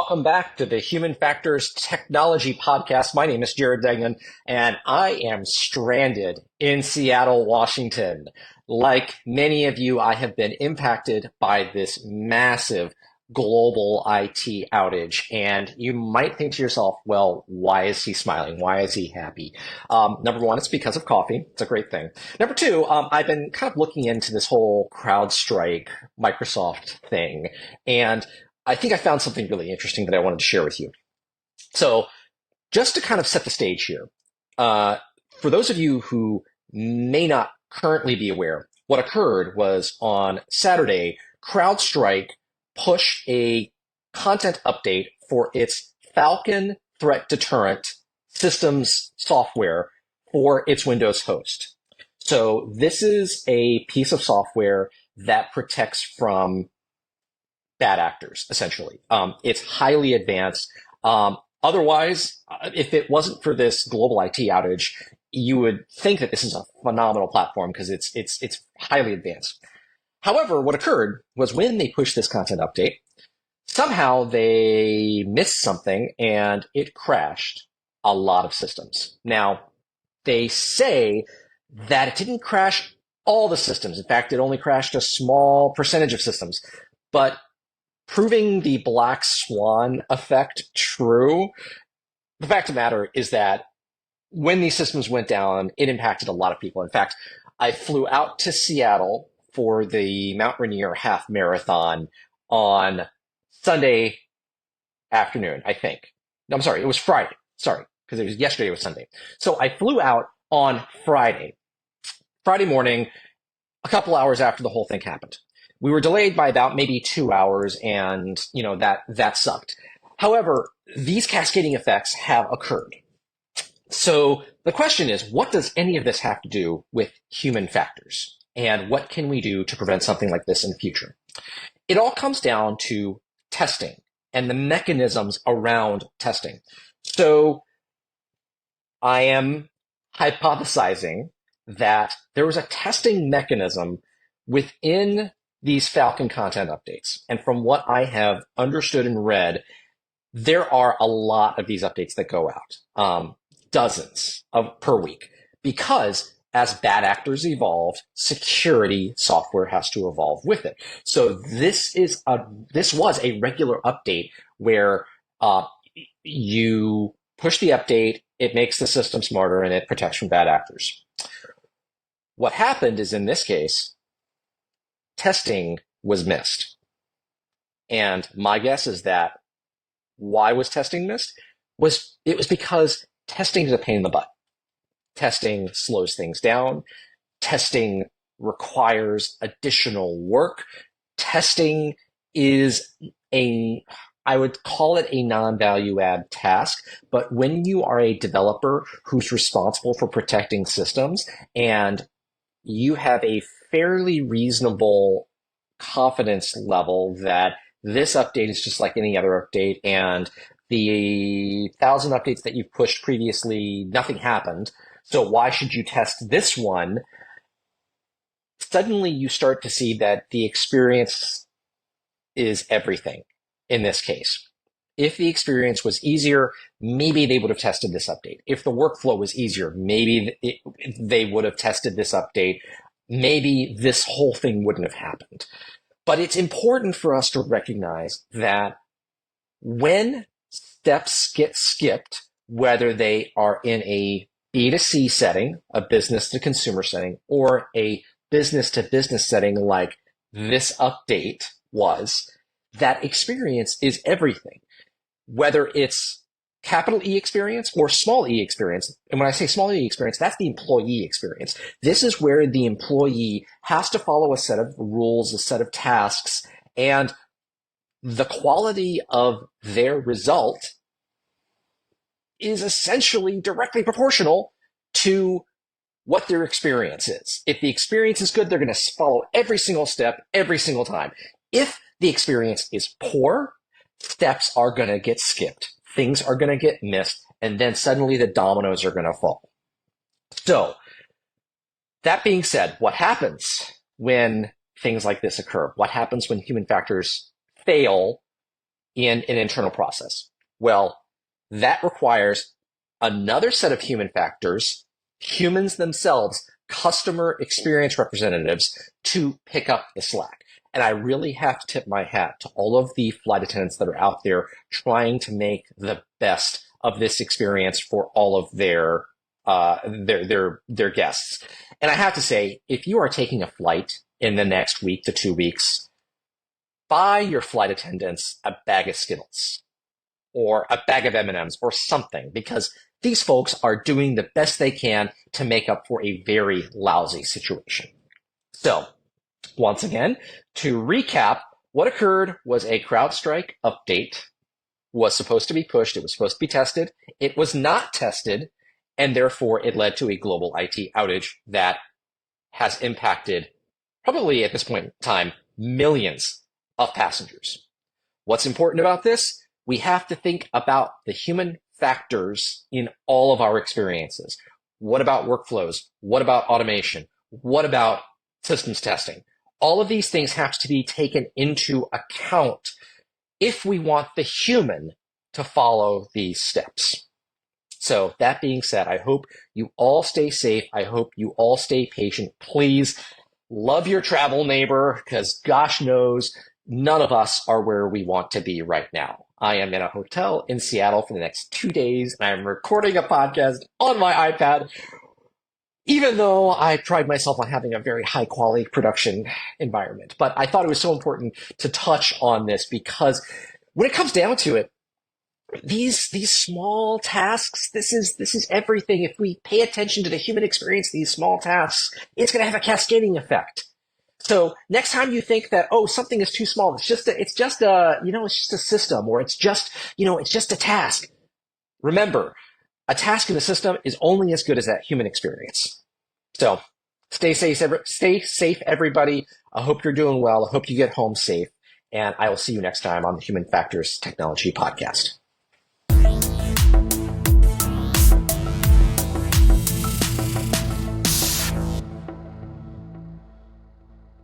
Welcome back to the Human Factors Technology Podcast. My name is Jared Degnan, and I am stranded in Seattle, Washington. Like many of you, I have been impacted by this massive global IT outage. And you might think to yourself, well, why is he smiling? Why is he happy? Number one, it's because of coffee. It's a great thing. Number two, I've been kind of looking into this whole CrowdStrike Microsoft thing. And I think I found something really interesting that I wanted to share with you. So just to kind of set the stage here, for those of you who may not currently be aware, what occurred was on Saturday, CrowdStrike pushed a content update for its Falcon threat deterrent systems software for its Windows host. So this is a piece of software that protects from bad actors, essentially. It's highly advanced. Otherwise, if it wasn't for this global IT outage, you would think that this is a phenomenal platform because it's highly advanced. However, what occurred was when they pushed this content update, somehow they missed something and it crashed a lot of systems. Now, they say that it didn't crash all the systems. In fact, it only crashed a small percentage of systems. But proving the black swan effect true, the fact of the matter is that when these systems went down, it impacted a lot of people. In fact, I flew out to Seattle for the Mount Rainier half marathon on Sunday afternoon, I think. No, I'm sorry, it was Friday. Sorry, because it was yesterday, it was Sunday. So I flew out on Friday morning, a couple hours after the whole thing happened. We were delayed by about maybe 2 hours, and that sucked. However, these cascading effects have occurred. So the question is, what does any of this have to do with human factors? And what can we do to prevent something like this in the future? It all comes down to testing and the mechanisms around testing. So I am hypothesizing that there was a testing mechanism within these Falcon content updates. And from what I have understood and read, there are a lot of these updates that go out, dozens per week, because as bad actors evolve, security software has to evolve with it. So this was a regular update where you push the update, it makes the system smarter, and it protects from bad actors. What happened is, in this case, testing was missed. And my guess is that why was testing missed? It was because testing is a pain in the butt. Testing slows things down. Testing requires additional work. Testing is I would call it a non-value add task, but when you are a developer who's responsible for protecting systems and you have a fairly reasonable confidence level that this update is just like any other update, and the 1,000 updates that you've pushed previously, nothing happened. So why should you test this one? Suddenly you start to see that the experience is everything in this case. If the experience was easier, maybe they would have tested this update. If the workflow was easier, maybe they would have tested this update. Maybe this whole thing wouldn't have happened. But it's important for us to recognize that when steps get skipped, whether they are in a B2C setting, a business to consumer setting, or a business to business setting like this update was, that experience is everything. Whether it's capital E experience or small e experience. And when I say small e experience, that's the employee experience. This is where the employee has to follow a set of rules, a set of tasks, and the quality of their result is essentially directly proportional to what their experience is. If the experience is good, they're going to follow every single step, every single time. If the experience is poor, steps are going to get skipped. Things are going to get missed, and then suddenly the dominoes are going to fall. So, that being said, what happens when things like this occur? What happens when human factors fail in an internal process. Well, that requires another set of human factors, humans themselves, customer experience representatives, to pick up the slack. And I really have to tip my hat to all of the flight attendants that are out there trying to make the best of this experience for all of their guests. And I have to say, if you are taking a flight in the next week to 2 weeks, buy your flight attendants a bag of Skittles or a bag of M&Ms or something, because these folks are doing the best they can to make up for a very lousy situation. So, once again, to recap, what occurred was a CrowdStrike update was supposed to be pushed. It was supposed to be tested. It was not tested, and therefore it led to a global IT outage that has impacted, probably at this point in time, millions of passengers. What's important about this? We have to think about the human factors in all of our experiences. What about workflows? What about automation? What about systems testing? All of these things have to be taken into account if we want the human to follow these steps. So that being said, I hope you all stay safe. I hope you all stay patient. Please love your travel neighbor, because gosh knows none of us are where we want to be right now. I am in a hotel in Seattle for the next 2 days, and I'm recording a podcast on my iPad, even though I pride myself on having a very high quality production environment. But I thought it was so important to touch on this, because when it comes down to it, these small tasks, this is everything. If we pay attention to the human experience, these small tasks, it's going to have a cascading effect. So next time you think that, oh, something is too small, it's just a system, or it's just a task. Remember, a task in the system is only as good as that human experience. So stay safe, everybody. I hope you're doing well. I hope you get home safe, and I will see you next time on the Human Factors Technology Podcast.